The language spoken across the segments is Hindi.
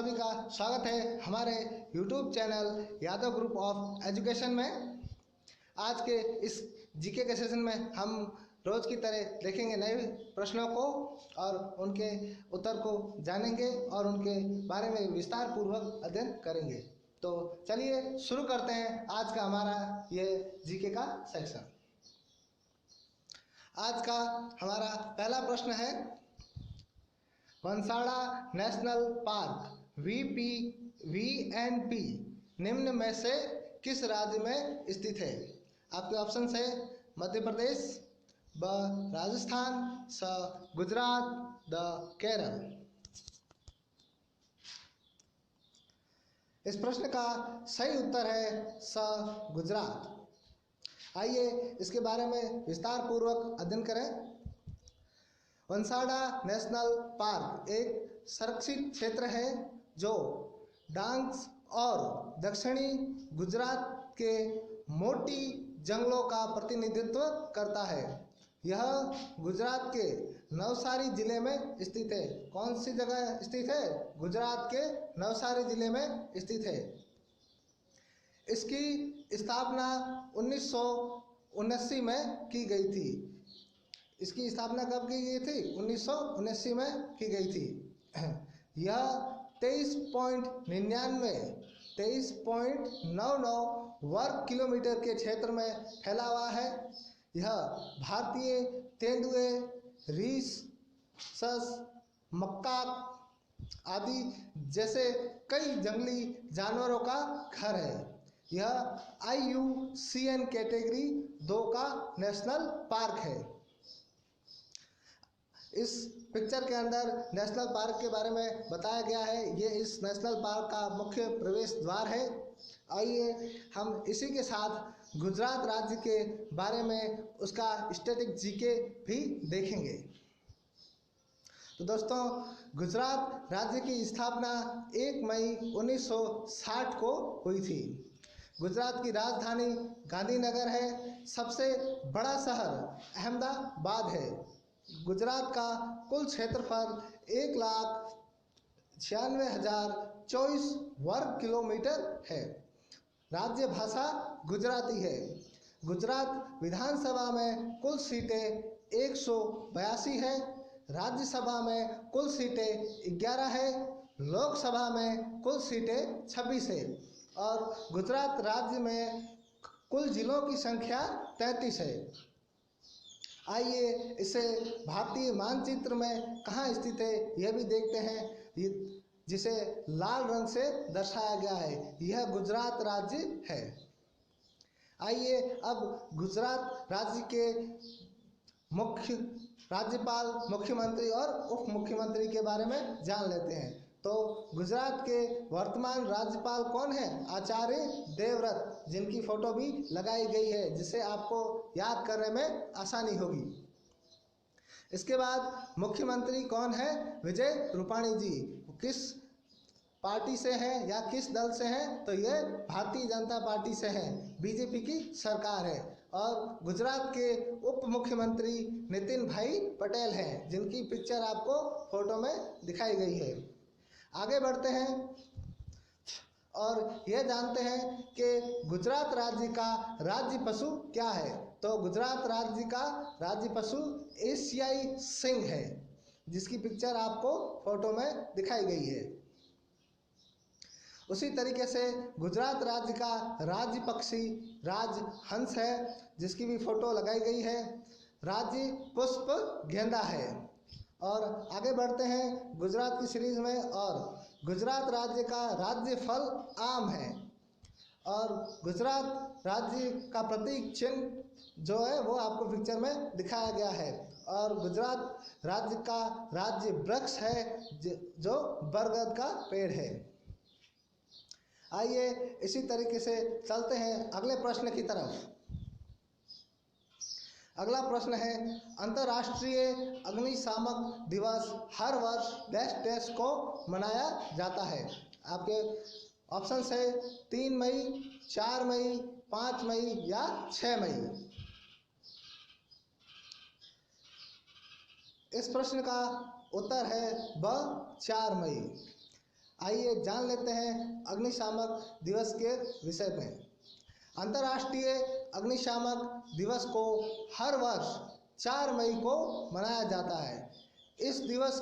सभी का स्वागत है हमारे YouTube channel Yadav group of education में। आज के इस जीके के सेशन में हम रोज की तरह देखेंगे नए प्रश्नों को और उनके उत्तर को जानेंगे और उनके बारे में विस्तार पूर्वक अध्ययन करेंगे। तो चलिए शुरू करते हैं आज का हमारा ये जीके का सेक्शन। आज का हमारा पहला प्रश्न है, वंसाड़ा नेशनल पार्क VNP निम्न में से किस राज्य में स्थित है? आपके ऑप्शन है मध्य प्रदेश, ब राजस्थान, स गुजरात, द केरल। इस प्रश्न का सही उत्तर है स गुजरात। आइए इसके बारे में विस्तार पूर्वक अध्ययन करें। वंसाड़ा नेशनल पार्क एक संरक्षित क्षेत्र है जो डांग और दक्षिणी गुजरात के मोटी जंगलों का प्रतिनिधित्व करता है। यह गुजरात के नवसारी जिले में स्थित है। कौन सी जगह स्थित है? गुजरात के नवसारी जिले में स्थित है। इसकी स्थापना 1979 में की गई थी। इसकी स्थापना कब की गई थी? 1979 में की गई थी। यह 23.99 वर्ग किलोमीटर के क्षेत्र में फैला हुआ है। यह भारतीय तेंदुए, रीछ, सस, मक्काक आदि जैसे कई जंगली जानवरों का घर है। यह IUCN कैटेगरी 2 का नेशनल पार्क है। इस पिक्चर के अंदर नेशनल पार्क के बारे में बताया गया है। ये इस नेशनल पार्क का मुख्य प्रवेश द्वार है। आइए हम इसी के साथ गुजरात राज्य के बारे में उसका स्टैटिक जीके भी देखेंगे। तो दोस्तों, गुजरात राज्य की स्थापना 1 मई 1960 को हुई थी। गुजरात की राजधानी गांधीनगर है। सबसे बड़ा शहर अहमदाबाद है। गुजरात का कुल क्षेत्रफल 1,96,024 वर्ग किलोमीटर है। राज्य भाषा गुजराती है। गुजरात विधानसभा में कुल सीटें 182 है। राज्यसभा में कुल सीटें 11 है। लोकसभा में कुल सीटें 26 है और गुजरात राज्य में कुल जिलों की संख्या 33 है। आइए इसे भारतीय मानचित्र में कहाँ स्थित है यह भी देखते हैं, जिसे लाल रंग से दर्शाया गया है। यह गुजरात राज्य है। आइए अब गुजरात राज्य के मुख्य राज्यपाल, मुख्यमंत्री और उप मुख्यमंत्री के बारे में जान लेते हैं। तो गुजरात के वर्तमान राज्यपाल कौन है? आचार्य देवव्रत, जिनकी फोटो भी लगाई गई है, जिसे आपको याद करने में आसानी होगी। इसके बाद मुख्यमंत्री कौन है? विजय रूपाणी जी। किस पार्टी से हैं या किस दल से हैं? तो ये भारतीय जनता पार्टी से हैं। बीजेपी की सरकार है। और गुजरात के उप मुख्यमंत्री नितिन भाई पटेल हैं, जिनकी पिक्चर आपको फोटो में दिखाई गई है। आगे बढ़ते हैं और यह जानते हैं कि गुजरात राज्य का राज्य पशु क्या है। तो गुजरात राज्य का राज्य पशु एशियाई सिंह है, जिसकी पिक्चर आपको फोटो में दिखाई गई है। उसी तरीके से गुजरात राज्य का राज्य पक्षी राजहंस है, जिसकी भी फोटो लगाई गई है। राज्य पुष्प गेंदा है। और आगे बढ़ते हैं गुजरात की सीरीज में, और गुजरात राज्य का राज्य फल आम है। और गुजरात राज्य का प्रतीक चिन्ह जो है वो आपको पिक्चर में दिखाया गया है। और गुजरात राज्य का राज्य वृक्ष है जो बरगद का पेड़ है। आइए इसी तरीके से चलते हैं अगले प्रश्न की तरफ। अगला प्रश्न है, अंतर्राष्ट्रीय अग्निशामक दिवस हर वर्ष डैश डैश को मनाया जाता है। आपके ऑप्शन है 3 मई, 4 मई, 5 मई या 6 मई। इस प्रश्न का उत्तर है ब 4 मई। आइए जान लेते हैं अग्निशामक दिवस के विषय में। अंतर्राष्ट्रीय अग्निशामक दिवस को हर वर्ष 4 मई को मनाया जाता है। इस दिवस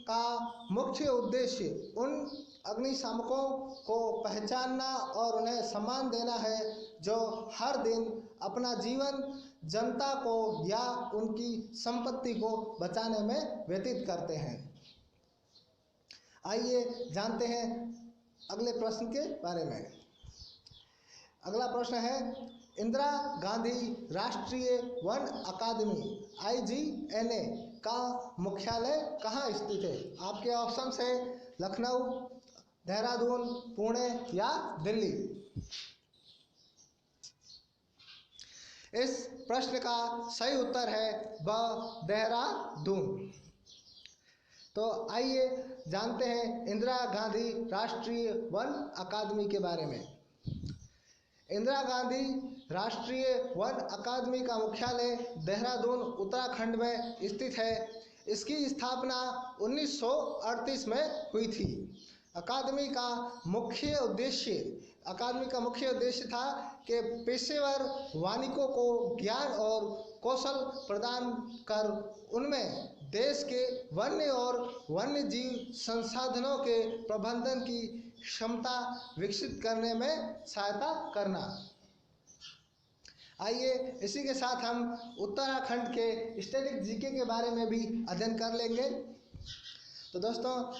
का मुख्य उद्देश्य उन अग्निशामकों को पहचानना और उन्हें सम्मान देना है जो हर दिन अपना जीवन जनता को या उनकी संपत्ति को बचाने में व्यतीत करते हैं। आइए जानते हैं अगले प्रश्न के बारे में। अगला प्रश्न है, इंदिरा गांधी राष्ट्रीय वन अकादमी IGNA का मुख्यालय कहाँ स्थित है? आपके ऑप्शन है लखनऊ, देहरादून, पुणे या दिल्ली। इस प्रश्न का सही उत्तर है देहरादून। तो आइए जानते हैं इंदिरा गांधी राष्ट्रीय वन अकादमी के बारे में। इंदिरा गांधी राष्ट्रीय वन अकादमी का मुख्यालय देहरादून उत्तराखंड में स्थित है। इसकी स्थापना 1938 में हुई थी। अकादमी का मुख्य उद्देश्य था कि पेशेवर वानिकों को ज्ञान और कौशल प्रदान कर उनमें देश के वन्य और वन्य जीव संसाधनों के प्रबंधन की क्षमता विकसित करने में सहायता करना। आइए इसी के साथ हम उत्तराखंड के स्टैटिक जीके के बारे में भी अध्ययन कर लेंगे। तो दोस्तों,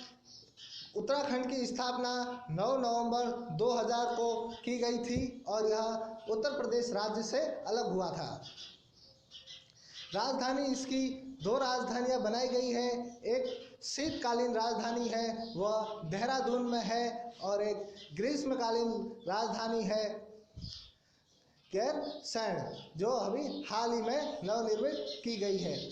उत्तराखंड की स्थापना 9 नवंबर 2000 को की गई थी और यह उत्तर प्रदेश राज्य से अलग हुआ था। राजधानी इसकी 2 राजधानियां बनाई गई है। एक शीतकालीन राजधानी है, वह देहरादून में है, और एक ग्रीष्मकालीन राजधानी है गैरसैंण, जो अभी हाल ही में नवनिर्मित की गई है।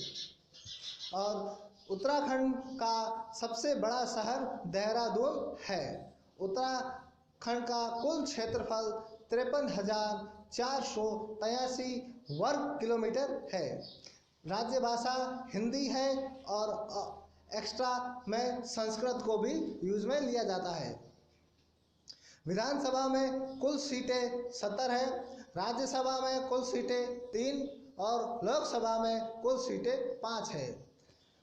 और उत्तराखंड का सबसे बड़ा शहर देहरादून है। उत्तराखंड का कुल क्षेत्रफल 53,483 वर्ग किलोमीटर है। राज्य भाषा हिंदी है और एक्स्ट्रा में संस्कृत को भी यूज में लिया जाता है। विधानसभा में कुल सीटें 70 है, राज्यसभा में कुल सीटें 3 और लोकसभा में कुल सीटें 5 है।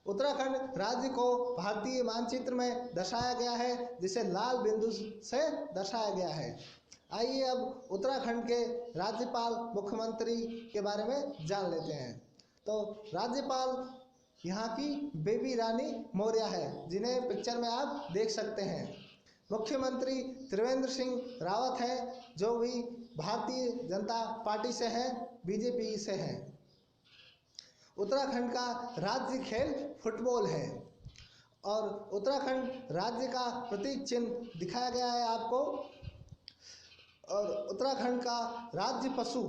उत्तराखंड राज्य को भारतीय मानचित्र में दर्शाया गया है, जिसे लाल बिंदु से दर्शाया गया है। आइए अब उत्तराखंड के राज्यपाल मुख्यमंत्री के बारे में जान लेते हैं। तो राज्यपाल यहाँ की बेबी रानी मौर्य है, जिन्हें पिक्चर में आप देख सकते हैं। मुख्यमंत्री त्रिवेंद्र सिंह रावत है, जो भी भारतीय जनता पार्टी से हैं, बीजेपी से हैं। उत्तराखंड का राज्य खेल फुटबॉल है और उत्तराखंड राज्य का प्रतीक चिन्ह दिखाया गया है आपको। और उत्तराखंड का राज्य पशु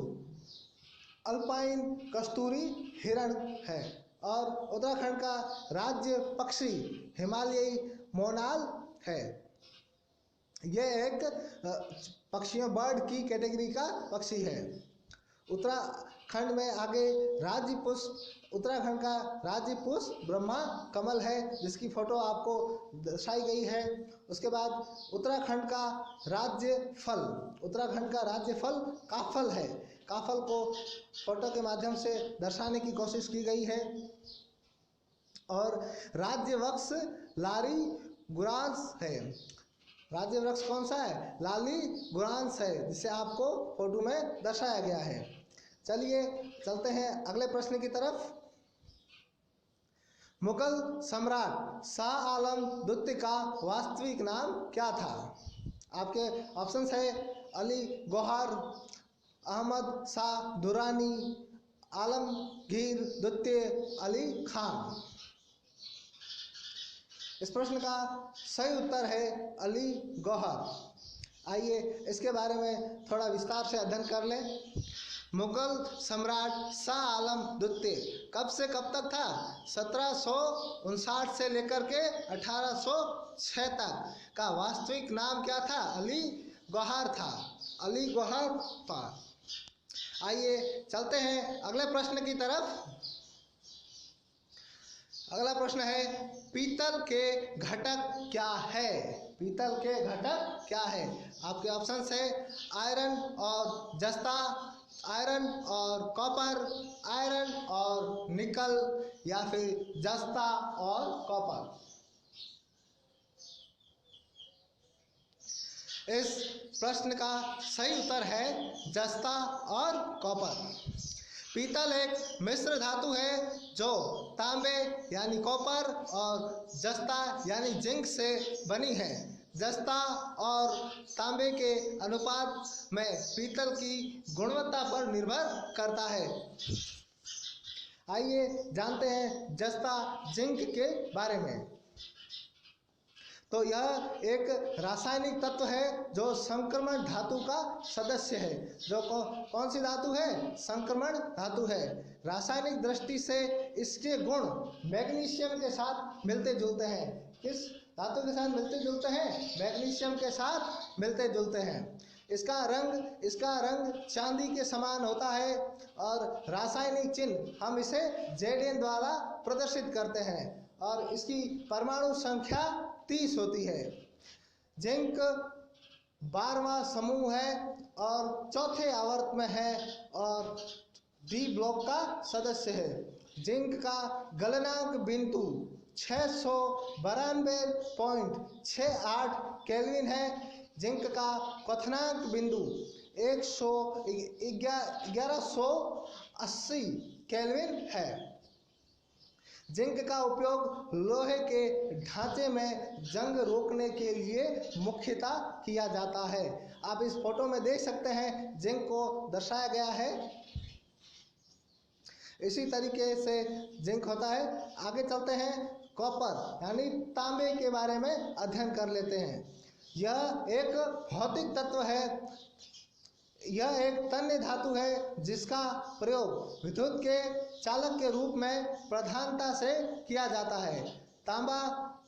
अल्पाइन कस्तूरी हिरण है और उत्तराखंड का राज्य पक्षी हिमालयी मोनाल है। यह एक पक्षियों बर्ड की कैटेगरी का पक्षी है। उत्तराखंड में आगे राज्य पुष्प, उत्तराखंड का राज्य पुष्प ब्रह्मा कमल है, जिसकी फोटो आपको दर्शाई गई है। उसके बाद उत्तराखंड का राज्य फल, उत्तराखंड का राज्य फल काफल है। काफल को फोटो के माध्यम से दर्शाने की कोशिश की गई है। और राज्य वृक्ष लारी गुरांस है। राज्य वृक्ष कौन सा है? लाली गुरांस है, जिसे आपको फोटो में दर्शाया गया है। चलिए चलते हैं अगले प्रश्न की तरफ। मुगल सम्राट शाह आलम द्वितीय का वास्तविक नाम क्या था? आपके ऑप्शंस है अली गौहर, अहमद शाह दुरानी, आलमगीर द्वितीय, अली खान। इस प्रश्न का सही उत्तर है अली गौहर। आइए इसके बारे में थोड़ा विस्तार से अध्ययन कर लें। मुगल सम्राट शाह आलम द्वितीय कब से कब तक था? 1759 से लेकर के 1806 तक का वास्तविक नाम क्या था? अली गौहर था, अली गौहर था। आइए चलते हैं अगले प्रश्न की तरफ। अगला प्रश्न है, पीतल के घटक क्या है? पीतल के घटक क्या है? आपके ऑप्शन है आयरन और जस्ता, आयरन और कॉपर, आयरन और निकल, या फिर जस्ता और कॉपर। इस प्रश्न का सही उत्तर है जस्ता और कॉपर। पीतल एक मिश्र धातु है जो तांबे यानी कॉपर और जस्ता यानी जिंक से बनी है। जस्ता और तांबे के अनुपात में पीतल की गुणवत्ता पर निर्भर करता है। आइए जानते हैं जस्ता जिंक के बारे में। तो यह एक रासायनिक तत्व है जो संक्रमण धातु का सदस्य है। जो कौन सी धातु है? संक्रमण धातु है। रासायनिक दृष्टि से इसके गुण मैग्नीशियम के साथ मिलते जुलते हैं। किस धातु के साथ मिलते जुलते हैं? मैग्नीशियम के साथ मिलते जुलते हैं। इसका रंग चांदी के समान होता है और रासायनिक चिन्ह हम इसे Zn द्वारा प्रदर्शित करते हैं और इसकी परमाणु संख्या 30 होती है। जिंक 12वां समूह है और चौथे आवर्त में है और डी ब्लॉक का सदस्य है। जिंक का गलनांक बिंदु 692.68 केल्विन है। जिंक का क्वथनांक बिंदु 1180 केल्विन है। जिंक का उपयोग लोहे के ढांचे में जंग रोकने के लिए मुख्यतः किया जाता है। आप इस फोटो में देख सकते हैं जिंक को दर्शाया गया है। इसी तरीके से जिंक होता है। आगे चलते हैं, कॉपर यानी तांबे के बारे में अध्ययन कर लेते हैं। यह एक भौतिक तत्व है। यह एक तन्य धातु है जिसका प्रयोग विद्युत के चालक के रूप में प्रधानता से किया जाता है। तांबा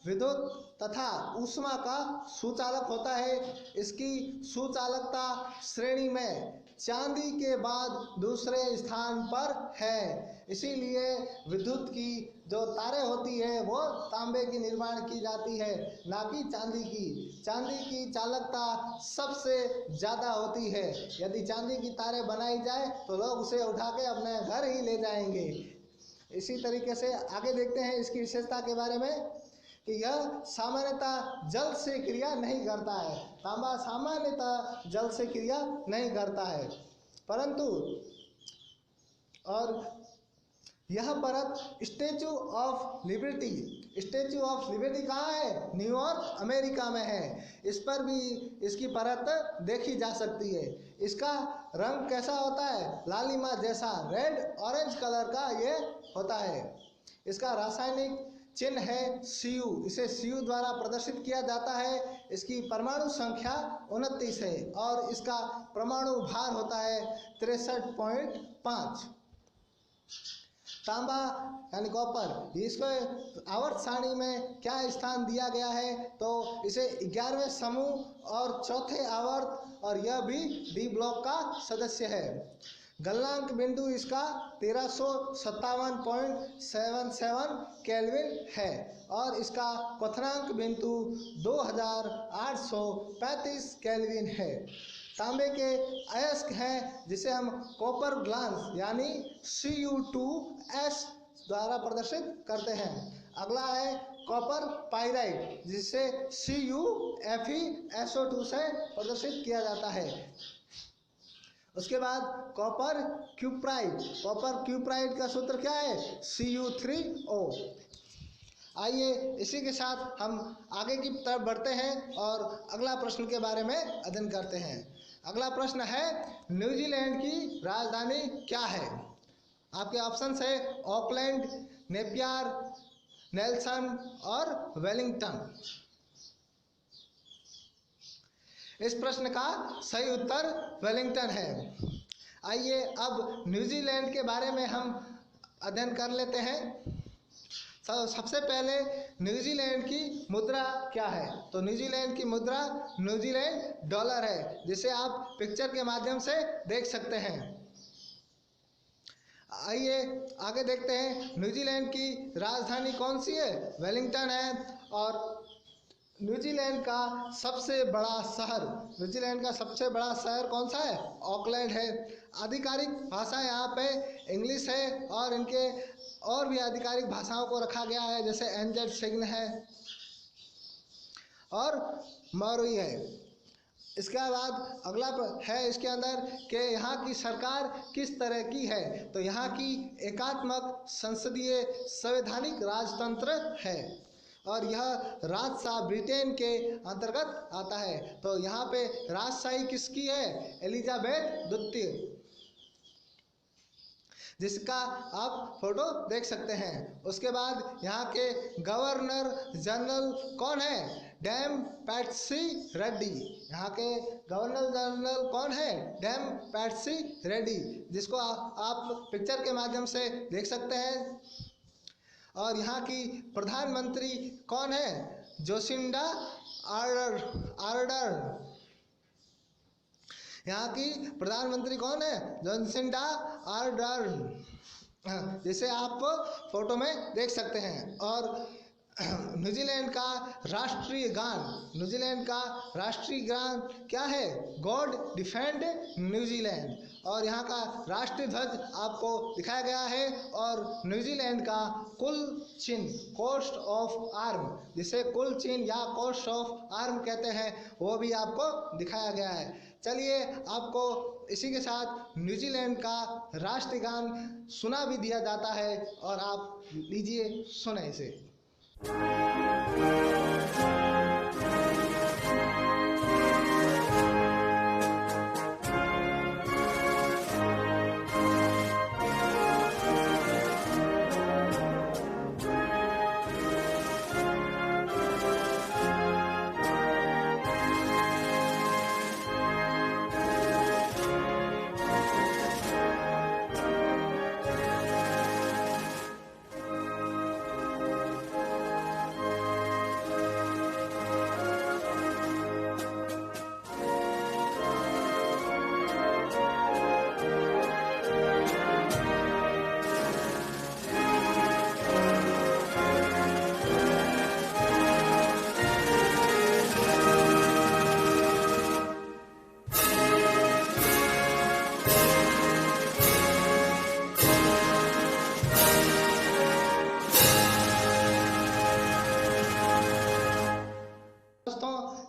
विद्युत तथा ऊष्मा का सुचालक होता है। इसकी सुचालकता श्रेणी में चांदी के बाद दूसरे स्थान पर है। इसीलिए विद्युत की जो तारें होती है वो तांबे की निर्माण की जाती है, ना कि चांदी की। चांदी की चालकता सबसे ज़्यादा होती है। यदि चांदी की तारें बनाई जाए तो लोग उसे उठा के अपने घर ही ले जाएंगे। इसी तरीके से आगे देखते हैं इसकी विशेषता के बारे में कि यह सामान्यतः जल से क्रिया नहीं करता है। तांबा सामान्यतः जल से क्रिया नहीं करता है, परंतु और यह परत स्टैचू ऑफ लिबर्टी कहाँ है? न्यूयॉर्क अमेरिका में है। इस पर भी इसकी परत देखी जा सकती है। इसका रंग कैसा होता है? लालिमा जैसा, रेड ऑरेंज कलर का ये होता है। इसका रासायनिक चिन्ह है Cu। इसे Cu द्वारा प्रदर्शित किया जाता है। इसकी परमाणु संख्या 29 है और इसका परमाणु भार होता है 63.5। तांबा यानी कॉपर, इसको आवर्त सारणी में क्या स्थान दिया गया है? तो इसे 11वें समूह और चौथे आवर्त, और यह भी डी ब्लॉक का सदस्य है। गलनांक बिंदु इसका 1357.77 केल्विन है और इसका क्वथनांक बिंदु 2835 केल्विन है। तांबे के अयस्क हैं जिसे हम कॉपर ग्लांस यानी Cu2S द्वारा प्रदर्शित करते हैं। अगला है कॉपर पाइराइट जिसे CuFeSO2 से प्रदर्शित किया जाता है। उसके बाद कॉपर क्यूप्राइट का सूत्र क्या है? Cu3O। आइए इसी के साथ हम आगे की तरफ बढ़ते हैं और अगला प्रश्न के बारे में अध्ययन करते हैं। अगला प्रश्न है, न्यूजीलैंड की राजधानी क्या है? आपके ऑप्शन है ऑकलैंड, नेपियर, नेल्सन और वेलिंगटन। इस प्रश्न का सही उत्तर वेलिंगटन है। आइए अब न्यूजीलैंड के बारे में हम अध्ययन कर लेते हैं। सबसे पहले न्यूजीलैंड की मुद्रा क्या है? तो न्यूजीलैंड की मुद्रा न्यूजीलैंड डॉलर है, जिसे आप पिक्चर के माध्यम से देख सकते हैं। आइए आगे देखते हैं, न्यूजीलैंड की राजधानी कौन सी है? वेलिंगटन है। और न्यूजीलैंड का सबसे बड़ा शहर, न्यूजीलैंड का सबसे बड़ा शहर कौन सा है? ऑकलैंड है। आधिकारिक भाषा यहाँ पे इंग्लिश है और इनके और भी आधिकारिक भाषाओं को रखा गया है, जैसे एनजेड सिग्न है और मॉरी है। इसके बाद अगला है इसके अंदर कि यहाँ की सरकार किस तरह की है। तो यहाँ की एकात्मक संसदीय संवैधानिक राजतंत्र है और यह राजशाही ब्रिटेन के अंतर्गत आता है। तो यहाँ पे राजशाही किसकी है? एलिजाबेथ द्वितीय, जिसका आप फोटो देख सकते हैं। उसके बाद यहाँ के गवर्नर जनरल कौन है? Dam Patsy Reddy. यहाँ के गवर्नर जनरल कौन है? डैम पैट्सी रेड्डी, जिसको आप पिक्चर के माध्यम से देख सकते हैं। और यहाँ की प्रधानमंत्री कौन है? जोसिंडा आर्डर। यहाँ की प्रधानमंत्री कौन है? जोसिंडा आर्डर, जिसे आप फोटो में देख सकते हैं। और न्यूजीलैंड का राष्ट्रीय गान, न्यूजीलैंड का राष्ट्रीय गान क्या है? God defend New Zealand. और यहाँ का राष्ट्रीय ध्वज आपको दिखाया गया है। और न्यूजीलैंड का कुल चिन्ह, कोस्ट ऑफ आर्म, जिसे कुल चिन्ह या कोस्ट ऑफ आर्म कहते हैं, वो भी आपको दिखाया गया है। चलिए आपको इसी के साथ न्यूजीलैंड का राष्ट्रीय गान सुना भी दिया जाता है और आप लीजिए, सुने इसे।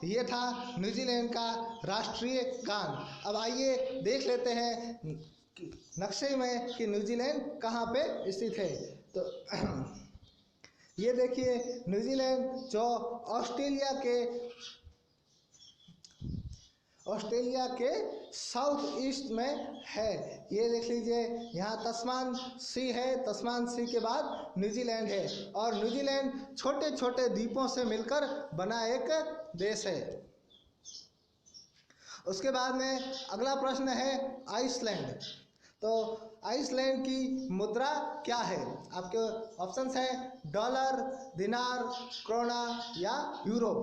ये था न्यूजीलैंड का राष्ट्रीय गान। अब आइए देख लेते हैं नक्शे में कि न्यूजीलैंड कहाँ पे स्थित है। तो ये देखिए, न्यूजीलैंड जो ऑस्ट्रेलिया के साउथ ईस्ट में है। ये देख लीजिए, यहाँ तस्मान सी है, तस्मान सी के बाद न्यूजीलैंड है। और न्यूजीलैंड छोटे छोटे द्वीपों से मिलकर बना एक देश है। उसके बाद में अगला प्रश्न है आइसलैंड। तो आइसलैंड की मुद्रा क्या है? आपके ऑप्शंस है डॉलर, दिनार, क्रोना या यूरो।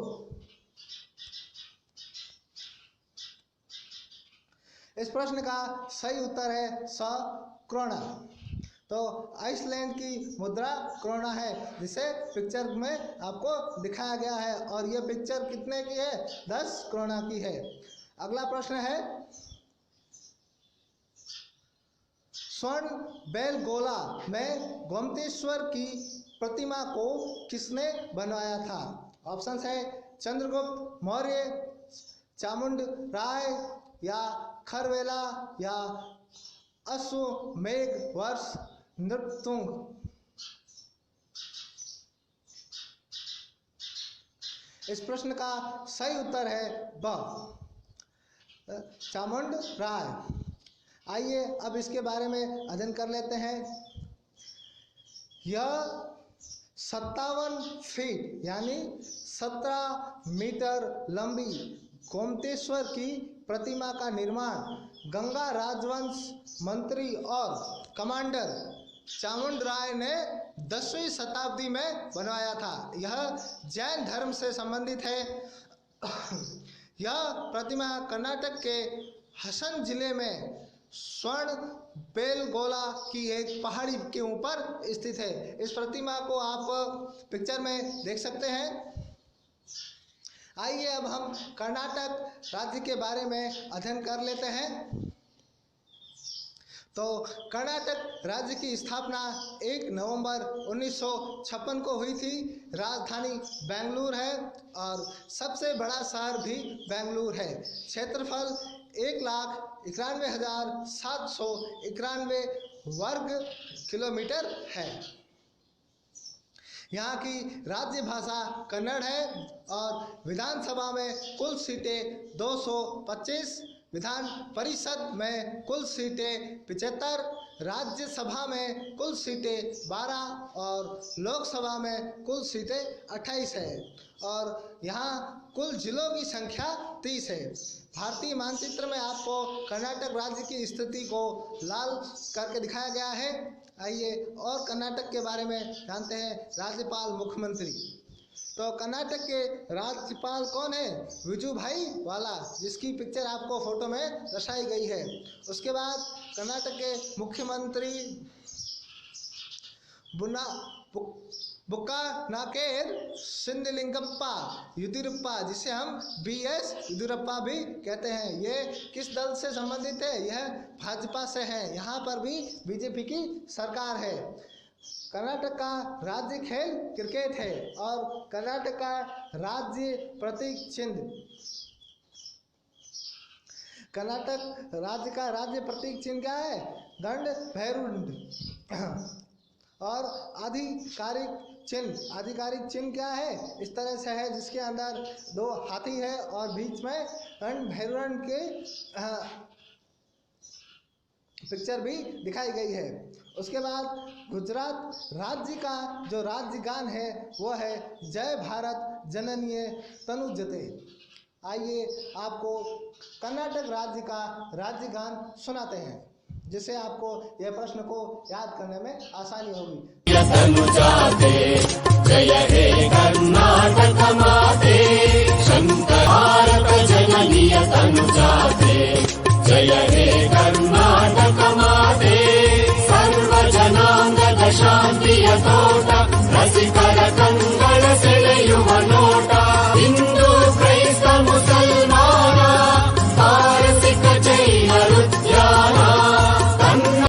इस प्रश्न का सही उत्तर है स क्रोना। तो आइसलैंड की मुद्रा क्रोना है, जिसे पिक्चर में आपको दिखाया गया है। और यह पिक्चर कितने की है? 10 क्रोना की है। अगला प्रश्न है स्वर्ण बेलगोला में गोमतेश्वर की प्रतिमा को किसने बनवाया था? ऑप्शंस है चंद्रगुप्त मौर्य, चामुंड राय या खरवेला या अश्वमेध वर्ष नृपतुंग। इस प्रश्न का सही उत्तर है ब, चामुंड राय। आइए अब इसके बारे में अध्ययन कर लेते हैं। यह 57 फीट यानी 17 मीटर लंबी गोमतेश्वर की प्रतिमा का निर्माण गंगा राजवंश मंत्री और कमांडर चामुंड राय ने 10वीं शताब्दी में बनवाया था। यह जैन धर्म से संबंधित है। यह प्रतिमा कर्नाटक के हसन जिले में स्वर्ण बेलगोला की एक पहाड़ी के ऊपर स्थित है। इस प्रतिमा को आप पिक्चर में देख सकते हैं। आइए अब हम कर्नाटक राज्य के बारे में अध्ययन कर लेते हैं। तो कर्नाटक राज्य की स्थापना 1 नवंबर 1956 को हुई थी। राजधानी बेंगलुरु है और सबसे बड़ा शहर भी बेंगलुरु है। क्षेत्रफल 1,91,791 वर्ग किलोमीटर है। यहाँ की राज्य भाषा कन्नड़ है और विधानसभा में कुल सीटें 225, विधान परिषद में कुल सीटें 75, राज्यसभा में कुल सीटें 12 और लोकसभा में कुल सीटें 28 है और यहाँ कुल जिलों की संख्या 30 है। भारतीय मानचित्र में आपको कर्नाटक राज्य की स्थिति को लाल करके दिखाया गया है। आइए और कर्नाटक के बारे में जानते हैं। राज्यपाल, मुख्यमंत्री। तो कर्नाटक के राज्यपाल कौन है? विजूभाई वाला, जिसकी पिक्चर आपको फोटो में दर्शाई गई है। उसके बाद कर्नाटक के मुख्यमंत्री बुक्कानाकेर सिंधलिंगप्पा येदियुरप्पा, जिसे हम BS येदियुरप्पा भी कहते हैं। ये किस दल से संबंधित है? यह भाजपा से है। यहाँ पर भी बीजेपी की सरकार है। कर्नाटक का राज्य खेल क्रिकेट है और कर्नाटक का राज्य प्रतीक चिन्ह, कर्नाटक राज्य का राज्य प्रतीक चिन्ह क्या है? दंड भैरुंड। और आधिकारिक चिन्ह क्या है? इस तरह से है, जिसके अंदर 2 हाथी है और बीच में दंड भैरुंड के पिक्चर भी दिखाई गई है। उसके बाद गुजरात राज्य का जो राज्य गान है वो है जय भारत जननीय तनुजते। आइए आपको कर्नाटक राज्य का राज्य गान सुनाते हैं, जिससे आपको यह प्रश्न को याद करने में आसानी होगी। जय हे कर्नाटक माते, शंकर भारत जननीय तनुजाते। जय हे कर्नाटक माते, सर्वजनांगद शांतिय तोಟ, रसिकर कंगळ ಸೆಳೆಯುವ ನೋಟ, ಹಿಂದೂ ಕ್ರೈಸ್ತ मुसलमान, पारसिक जैन उद्यान।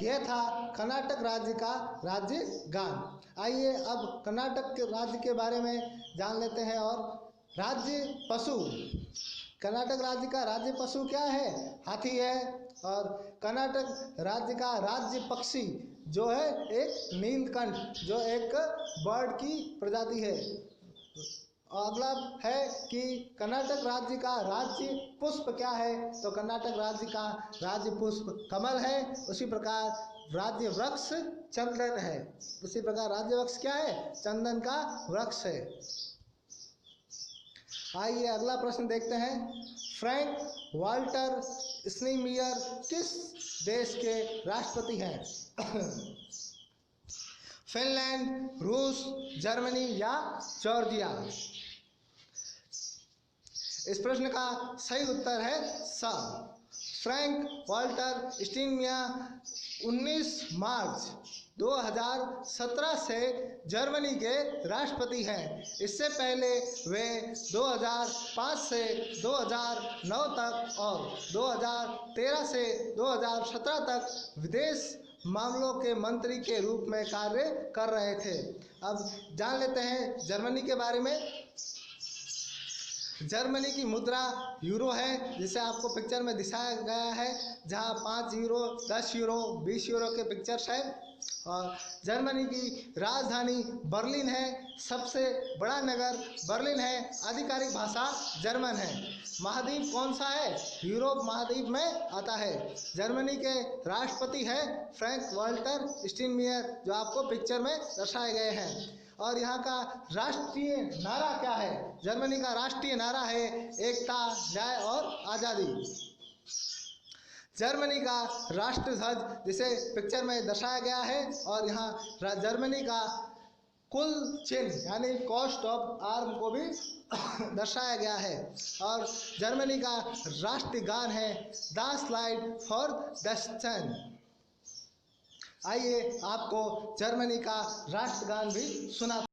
यह था कर्नाटक राज्य का राज्य गान। आइए अब कर्नाटक के राज्य के बारे में जान लेते हैं। और राज्य पशु, कर्नाटक राज्य का राज्य पशु क्या है? हाथी है। और कर्नाटक राज्य का राज्य पक्षी जो है एक नीलकंठ, जो एक बर्ड की प्रजाति है। अगला है कि कर्नाटक राज्य का राज्य पुष्प क्या है? तो कर्नाटक राज्य का राज्य पुष्प कमल है। उसी प्रकार राज्य वृक्ष चंदन है। उसी प्रकार राज्य वृक्ष क्या है? चंदन का वृक्ष है। आइए अगला प्रश्न देखते हैं। फ्रैंक वाल्टर स्नीमियर किस देश के राष्ट्रपति हैं? फिनलैंड, रूस, जर्मनी या जॉर्जिया? इस प्रश्न का सही उत्तर है स। फ्रैंक वाल्टर स्टीनमियर 19 मार्च 2017 से जर्मनी के राष्ट्रपति हैं। इससे पहले वे 2005 से 2009 तक और 2013 से 2017 तक विदेश मामलों के मंत्री के रूप में कार्य कर रहे थे। अब जान लेते हैं जर्मनी के बारे में। जर्मनी की मुद्रा यूरो है, जिसे आपको पिक्चर में दिखाया गया है, जहां 5 यूरो, 10 यूरो, 20 यूरो के पिक्चर्स हैं। और जर्मनी की राजधानी बर्लिन है। सबसे बड़ा नगर बर्लिन है। आधिकारिक भाषा जर्मन है। महाद्वीप कौन सा है? यूरोप महाद्वीप में आता है। जर्मनी के राष्ट्रपति हैं फ्रैंक वाल्टर स्टीनमियर, जो आपको पिक्चर में दर्शाए गए हैं। और यहाँ का राष्ट्रीय नारा क्या है? जर्मनी का राष्ट्रीय नारा है एकता, न्याय और आज़ादी। जर्मनी का राष्ट्र ध्वज, जिसे पिक्चर में दर्शाया गया है, और यहाँ जर्मनी का कुल चिन्ह यानी कॉस्ट ऑफ आर्म को भी दर्शाया गया है। और जर्मनी का राष्ट्रीय गान है Das Lied for Deutschland। आइए आपको जर्मनी का राष्ट्रगान भी सुना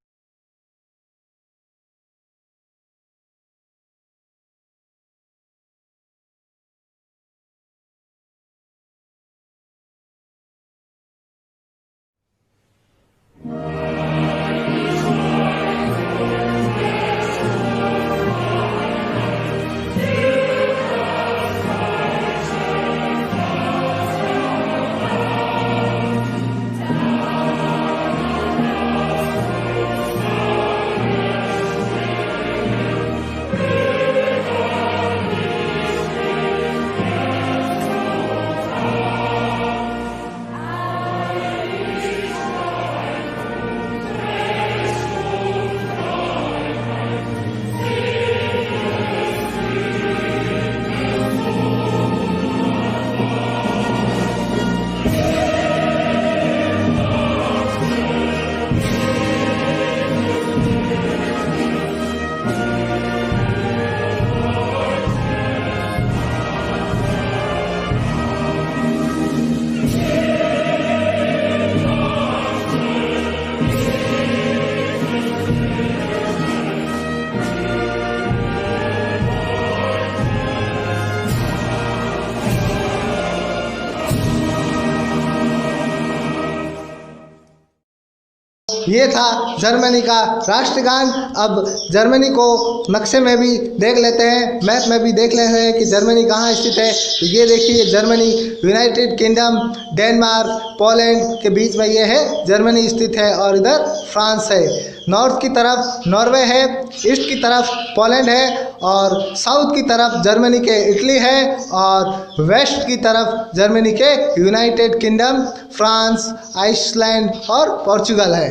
ये था जर्मनी का राष्ट्रगान। अब जर्मनी को नक्शे में भी देख लेते हैं, मैप में भी देख लेते हैं कि जर्मनी कहाँ स्थित है। तो ये देखिए Germany, United kingdom, Denmark, Poland के बीच में ये है जर्मनी स्थित है, और इधर फ्रांस है। नॉर्थ की तरफ नॉर्वे है, ईस्ट की तरफ पोलैंड है, और साउथ की तरफ जर्मनी के इटली है, और वेस्ट की तरफ जर्मनी के यूनाइटेड किंगडम, फ्रांस, आइसलैंड और पोर्चुगल है।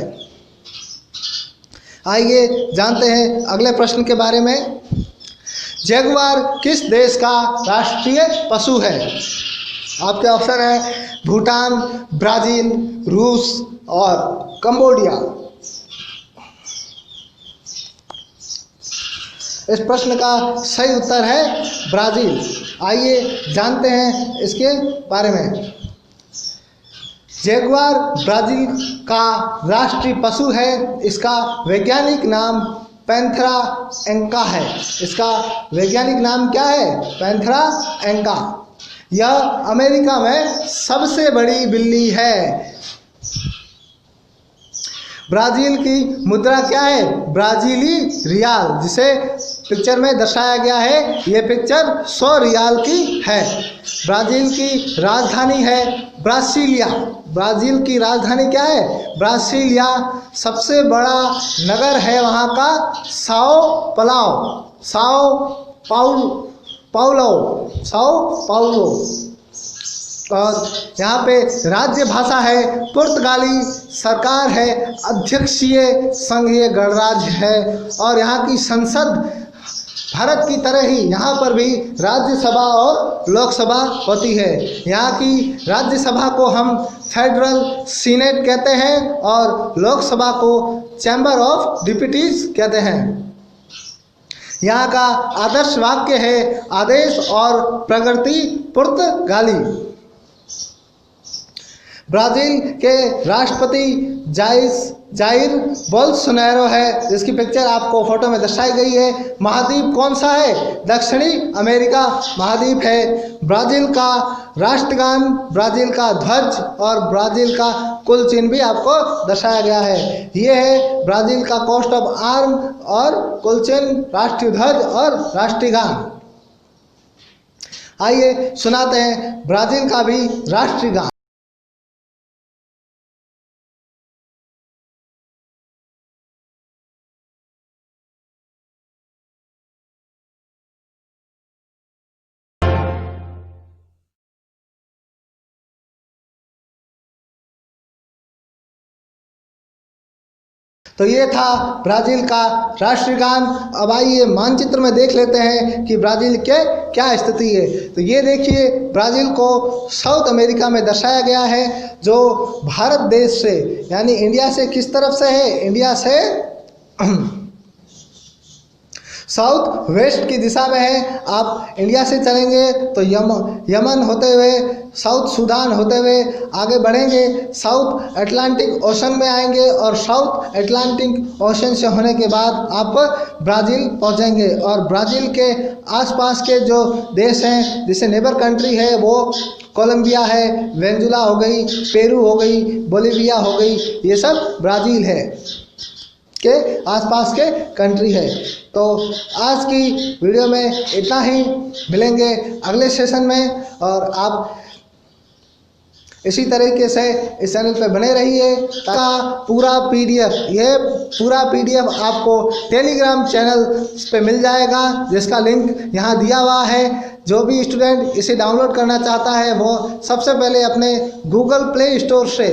आइए जानते हैं अगले प्रश्न के बारे में। जगुआर किस देश का राष्ट्रीय पशु है? आपके ऑप्शन है भूटान, ब्राजील, रूस और कंबोडिया। इस प्रश्न का सही उत्तर है ब्राजील। आइए जानते हैं इसके बारे में। जगुआर ब्राजील का राष्ट्रीय पशु है। इसका वैज्ञानिक नाम पैंथेरा एंका है। इसका वैज्ञानिक नाम क्या है? Panthera Enka. यह अमेरिका में सबसे बड़ी बिल्ली है। ब्राजील की मुद्रा क्या है? ब्राजीली रियाल, जिसे पिक्चर में दर्शाया गया है। ये पिक्चर 100 रियाल की है। ब्राजील की राजधानी है ब्रासिलिया। ब्राजील की राजधानी क्या है? ब्रासिलिया। सबसे बड़ा नगर है वहाँ का साओ पाउलो। और यहाँ पे राज्य भाषा है पुर्तगाली, सरकार है अध्यक्षीय संघीय गणराज्य है, और यहाँ की संसद भारत की तरह ही यहाँ पर भी राज्यसभा और लोकसभा होती है। यहाँ की राज्यसभा को हम फेडरल सीनेट कहते हैं, और लोकसभा को चैम्बर ऑफ डिप्यूटीज कहते हैं। यहाँ का आदर्श वाक्य है आदेश और प्रगति पुर्तगाली। ब्राजील के राष्ट्रपति जाइर बोल्सोनारो है, जिसकी पिक्चर आपको फोटो में दर्शाई गई है। महाद्वीप कौन सा है? दक्षिणी अमेरिका महाद्वीप है। ब्राजील का राष्ट्रगान, ब्राजील का ध्वज और ब्राजील का कुल चिन्ह भी आपको दर्शाया गया है। ये है ब्राजील का कोस्ट ऑफ आर्म और कुल चिन्ह, राष्ट्रीय ध्वज और राष्ट्रीय गान। आइए सुनाते हैं ब्राजील का भी राष्ट्रीय गान। तो ये था ब्राज़ील का राष्ट्रीय गान। अब आइए मानचित्र में देख लेते हैं कि ब्राज़ील के क्या स्थिति है। तो ये देखिए ब्राज़ील को साउथ अमेरिका में दर्शाया गया है, जो भारत देश से यानी इंडिया से किस तरफ से है? इंडिया से साउथ वेस्ट की दिशा में है। आप इंडिया से चलेंगे तो यमन होते हुए, साउथ सूडान होते हुए आगे बढ़ेंगे, साउथ अटलांटिक ओशन में आएंगे, और साउथ अटलांटिक ओशन से होने के बाद आप ब्राज़ील पहुंचेंगे। और ब्राज़ील के आसपास के जो देश हैं, जैसे नेबर कंट्री है, वो कोलंबिया है, वेनेजुला हो गई, पेरू हो गई, बोलिविया हो गई, ये सब ब्राज़ील है के आसपास के कंट्री है। तो आज की वीडियो में इतना ही। मिलेंगे अगले सेशन में, और आप इसी तरीके से इस चैनल पे बने रहिए। पूरा पीडीएफ आपको टेलीग्राम चैनल पे मिल जाएगा, जिसका लिंक यहाँ दिया हुआ है। जो भी स्टूडेंट इसे डाउनलोड करना चाहता है, वो सबसे पहले अपने गूगल प्ले स्टोर से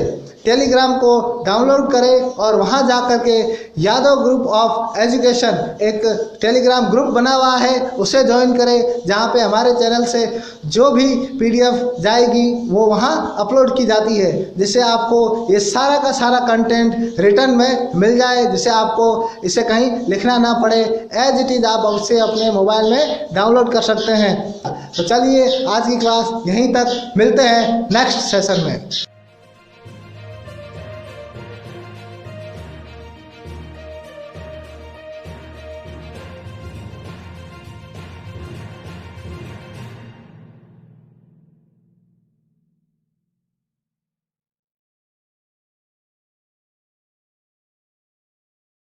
टेलीग्राम को डाउनलोड करें, और वहां जाकर के यादव ग्रुप ऑफ एजुकेशन एक टेलीग्राम ग्रुप बना हुआ है, उसे ज्वाइन करें, जहां पे हमारे चैनल से जो भी पीडीएफ जाएगी वो वहां अपलोड की जाती है, जिससे आपको ये सारा का सारा कंटेंट रिटर्न में मिल जाए, जिससे आपको इसे कहीं लिखना ना पड़े। एज इट इज़ आप उसे अपने मोबाइल में डाउनलोड कर सकते हैं। तो चलिए आज की क्लास यहीं तक, मिलते हैं नेक्स्ट सेशन में।